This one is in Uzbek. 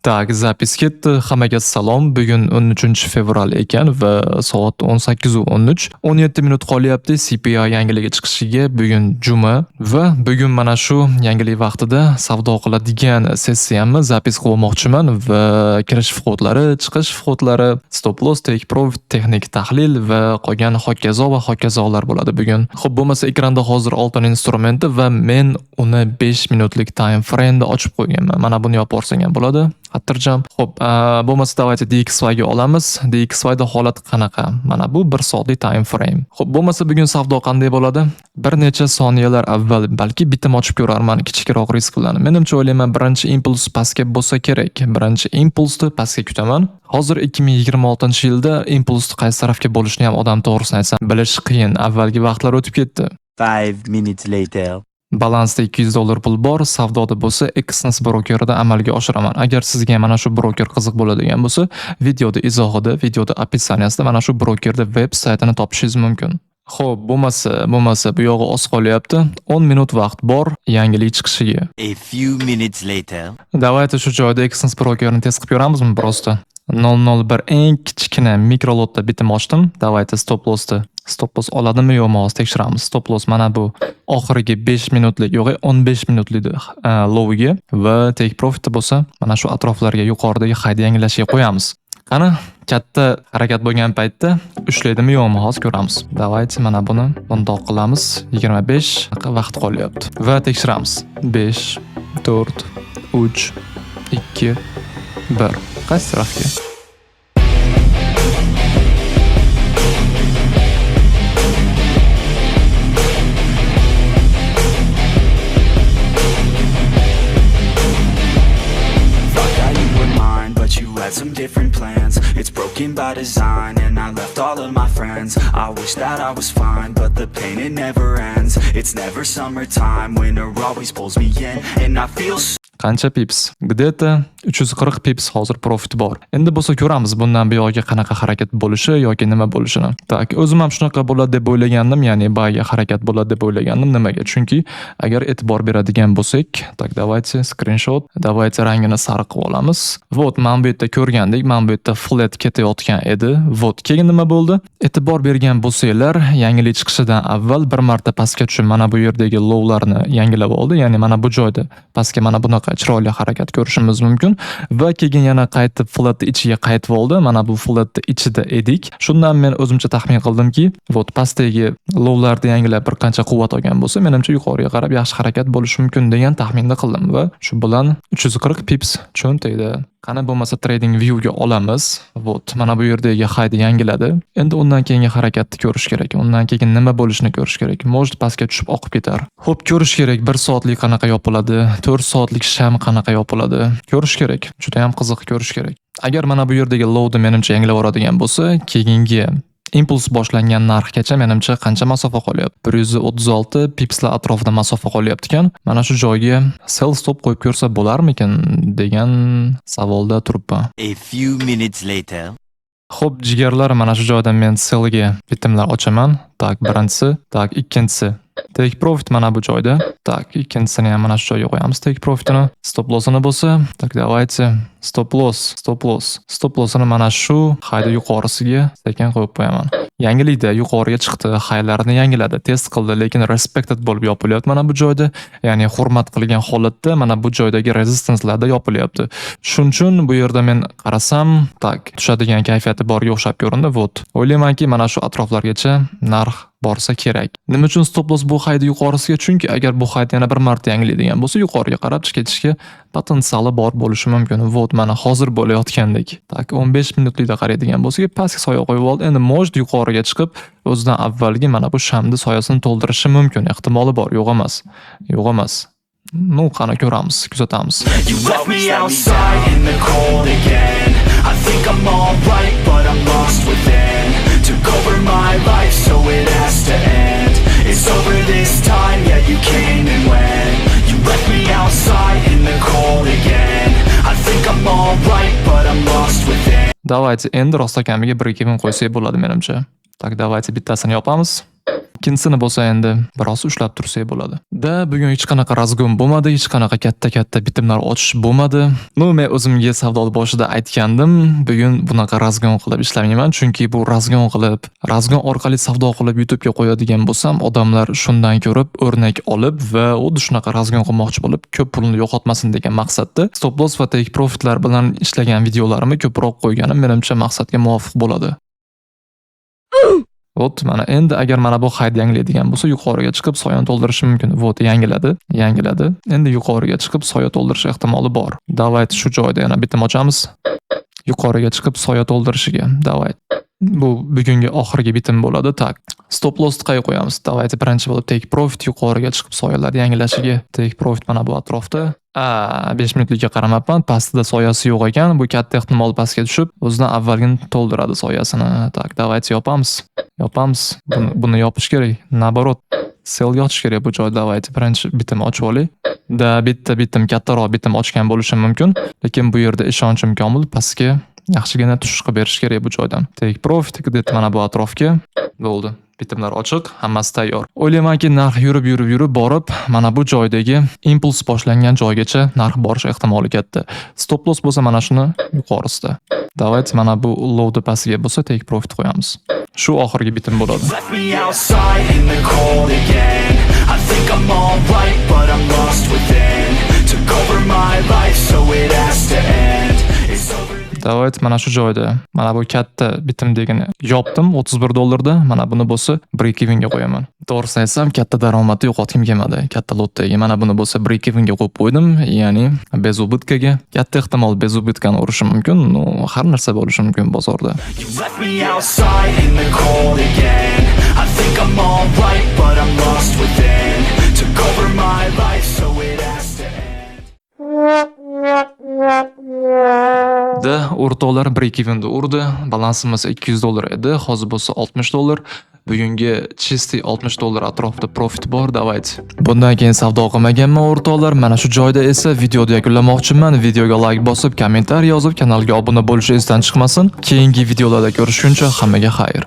Tak, zapis ketdi. Hammaga salom. Bugun 13 fevral ekan va soat 18:13. 17 minut qolyapti CPI yangiligi chiqishiga. Bugun juma va bugun mana shu yangilik vaqtida savdo qiladigan sessiyamni zapis qilmoqchiman va kirish vhodlari, chiqish vhodlari, stop loss, take profit, texnik tahlil va qolgan hokazolar bo'ladi bugun. Xo'p, bo'lmasa ekranda hozir oltin instrumenti va men uni 5 minutlik time frame da ochib qo'yganman. Mana buni yopib olsang ham bo'ladi. Xo'p, bo'lmasa давайте DXY ga olamiz. DXY da holat qanaqa? Mana bu 1 soatlik time frame. Xo'p, bo'lmasa bugun savdo qanday bo'ladi? Bir necha soniyalar avval balki bitim ochib ko'rarman kichikroq risk bilan. Menimcha o'ylayman birinchi impuls pastga bo'lsa kerak. Birinchi impulsni pastga kutaman. Hozir 2026-yilda impulsni qaysi tarafga bo'lishini ham odam to'g'risini aytsam bilish qiyin. Avvalgi vaqtlar o'tib ketdi. 5 minutes later. Balansda $200 pul bor, savdoda bo'lsa Exness brokerida amalga oshiraman. Agar sizga mana shu broker qiziq bo'ladigan bo'lsa, videoda izohida, videoda opitsiyasida mana shu brokerda web saytini topishingiz mumkin. Xo'p, bo'lmasa bu yog'i oz qolyapti. 10 minut vaqt bor yangilik chiqishiga. A few minutes later. Давайте shu joyda Exness brokerini test qilib ko'ramizmi prosta? 001 eng kichkina mikrolotda bitim ochdim. Давайте stop loss oladimi yo'qmi hozir tekshiramiz. Stop loss mana bu oxirgi 5 minutlik yo'q, 15 minutlik lowga va take profit bo'lsa, mana shu atroflarga yuqoridagi hayd yangilashga qo'yamiz. Qani, katta harakat bo'lgan paytda ushlaydimi yo'qmi hozir ko'ramiz. Давайте mana buni bundoq qilamiz. 25 vaqt qolyapti va tekshiramiz. 5 4 3 2 1. Qaysi tarafga? Some different plans, it's broken by design, and I left all of my friends. I wish that I was fine, but the pain it never ends. It's never summertime, winter always pulls me in, and I feel so. Qancha pips? Где-то 340 pips hozir profit bor. Endi bo'lsa ko'ramiz bundan buyog'iga qanaqa harakat bo'lishi yoki nima bo'lishini. Tak, o'zim ham shunaqa bo'ladi deb o'ylagandim, ya'ni baga harakat bo'ladi deb o'ylagandim. Nimaga? Chunki agar e'tibor beradigan bo'lsak, tak, давайте screenshot, давайте rangini sariq qilib olamiz. Вот, mana bu yerda ko'rgandek, mana bu yerda flat ketayotgan edi. Вот, keyin nima bo'ldi? E'tibor bergan bo'lsanglar, yangilik chiqishidan avval bir marta pastga tushib, mana bu yerdagi lowlarni yangilab oldi. Ya'ni mana bu joyda pastga mana bunaqa chiroyli harakat ko'rishimiz mumkin va keyin yana qaytib flat ichiga qaytib oldi. Mana bu flat ichida edik. Shundan men o'zimcha taxmin qildimki, вот pastdagi lowlarni yangilab bir qancha quvvat olgan bo'lsa, menimcha yuqoriga qarab yaxshi harakat bo'lishi mumkin degan taxminni qildim va shu bilan 340 pips cho'ntaydi. Qani bo'lmasa trading view ga olamiz. Вот, mana bu yerdagi hayd yangiladi. Endi undan keyingi harakatni ko'rish kerak. Undan keyin nima bo'lishini ko'rish kerak. Может pastga tushib oqib ketar. Xo'p, ko'rish kerak. 1 soatlik qanaqa yopiladi, 4 soatlik sham qanaqa yopiladi. Ko'rish kerak. Juda ham qiziq ko'rish kerak. Agar mana bu yerdagi lowni menimcha yangilab oladigan bo'lsa, keyingi impuls boshlangan narxgacha menimcha qancha masofa qolyapti? 136 pipslar atrofida masofa qolyapti-kan. Mana shu joyga sell stop qo'yib ko'rsa bo'larmikin degan savolda turibman. A few minutes later. Xo'p, jigarlar, mana shu joyda men sellga bitimlar ochaman. Tak, birinchisi, tak, ikkinchisi. Take profit mana bu joyda. Tak, ikkinchisini ham mana shu joyga qo'yamiz take profitini. Stop lossini bo'lsa, tak, давайте stop lossini mana shu hayda yuqorisiga sekin qo'yib qo'yaman. Yangilikda yuqoriga chiqdi, haylarni yangiladi, test qildi, lekin respected bo'lib yopilyapti mana bu joyda. Ya'ni hurmat qilgan holatda mana bu joydagi rezistancelarda yopilyapti. Shuning uchun bu yerda men qarasam, tak, tushadigan kayfiyati borga o'xshab ko'rindi. Вот, o'ylaymanki mana shu atroflargacha narx borsa kerak. Nima uchun stop loss bu hayda yuqorisiga? Chunki agar bu hayd yana bir marta yangilaydigan bo'lsa, yuqoriga qarab ketishga potensiali bor bo'lishi mumkin. Вот, mana hozir bo'layotgandek. Tak, 15 minutlikda qaraydigan bo'lsa, pastga soya qo'yib oldi. Endi может yuqoriga chiqib, o'zidan avvalgi mana bu shamni soyasini to'ldirishi mumkin. Ehtimoli bor, yo'q emas. Ну, qani ko'ramiz, kuzatamiz. You left me outside in the cold again. I think I'm alright, but I'm lost within. Took over my life, so it has to end. It's over this time, yeah, you came and went. You left me outside in the cold again. I think I'm alright, but I'm lost within. Давайте endi rostakamiga 1-2 kun qo'ysak bo'ladi menimcha. Tak, давайте bittasini yopamiz. Ikkinchisini bo'lsa endi biroz ushlab tursak bo'ladi. Bugun hech qanaqa razgon bo'lmadi, hech qanaqa katta bitimlar ochish bo'lmadi. Men o'zimga savdo boshida aytgandim, bugun bunaqa razgon qilib ishlamayman, chunki bu razgon orqali savdo qilib YouTube'ga qo'yadigan bo'lsam, odamlar shundan ko'rib o'rnak olib va u shunaqa razgon qilmoqchi bo'lib, ko'p pulni yo'qotmasin degan maqsadda stop loss va take profitlar bilan ishlagan videolarimni ko'proq qo'yganim menimcha maqsadga muvofiq bo'ladi. Mana endi agar mana bu hayd yangilaydigan bo'lsa, yuqoriga chiqib soyani to'ldirishi mumkin. Yangiladi. Endi yuqoriga chiqib soya to'ldirish ehtimoli bor. Davayt shu joyda yana bitim ochamiz. Yuqoriga chiqib soya to'ldirishiga. Davayt. Bu bugungi oxirgi bitim bo'ladi. Tak. Stop loss qayga qo'yamiz? Davayt birinchi bo'lib take profit yuqoriga chiqib soyalar yangilashiga. Take profit mana bu atrofda. 5 minutlikka qaramabman, pastida soyasi yo'q ekan. Bu katta ehtimol pastga tushib, o'zidan avvalgini to'ldiradi soyasini. Tak, davayt yopamiz. Buni yopish kerak. Naborot, sell yochish kerak bu joyda. Davayt birinchi bitim ochib olaylik. Bitta bitim kattaroq bitim ochgan bo'lishi mumkin, lekin bu yerda ishonchim komil, pastga yaxshigina tushish qilib berish kerak bu joydan. Take profit deb mana bu atrofga bo'ldi. Bitimlar ochiq, hammasi tayyor. O'ylaymanki, narx yurib borib, mana bu joydagi impuls boshlangan joygacha narx borish ehtimoli katta. Stop loss bo'lsa mana shuni yuqorisida. Davayt mana bu low'da pastiga bo'lsa take profit qo'yamiz. Shu oxirgi bitim bo'ladi. Left me outside in the cold again. I think I'm alright, but I'm lost within. Took over my life, so it has to end. It's over. Davayt mana shu joyda, mana bu katta bitim degani yopdim $31. Mana buni bo'lsa break evenga qo'yaman. To'g'risini aytsam, katta daromadni yo'qotgim kelmadi. Katta lotdagi mana buni bo'lsa break evenga qo'yib qo'ydim, ya'ni bez ubitkaga. Katta ehtimol bez ubitkani urishi mumkin, har narsa bo'lishi mumkin bozorda. You left me outside in the cold again. I think I'm alright, but I'm lost within. Took over my life, so it has to end. O'rtoqlar break even'da urdi. Balansimiz $200 edi, hozir bo'lsa $60. Bugungi чистый $60 atrofida profit bor, davayt. Bundan keyin savdo qilmaganman o'rtoqlar. Mana shu joyda esa videoni yakunlamoqchiman. Videoga like bosib, kommentariy yozib, kanalga obuna bo'lish esdan chiqmasin. Keyingi videolarda ko'rishguncha hammaga xayr.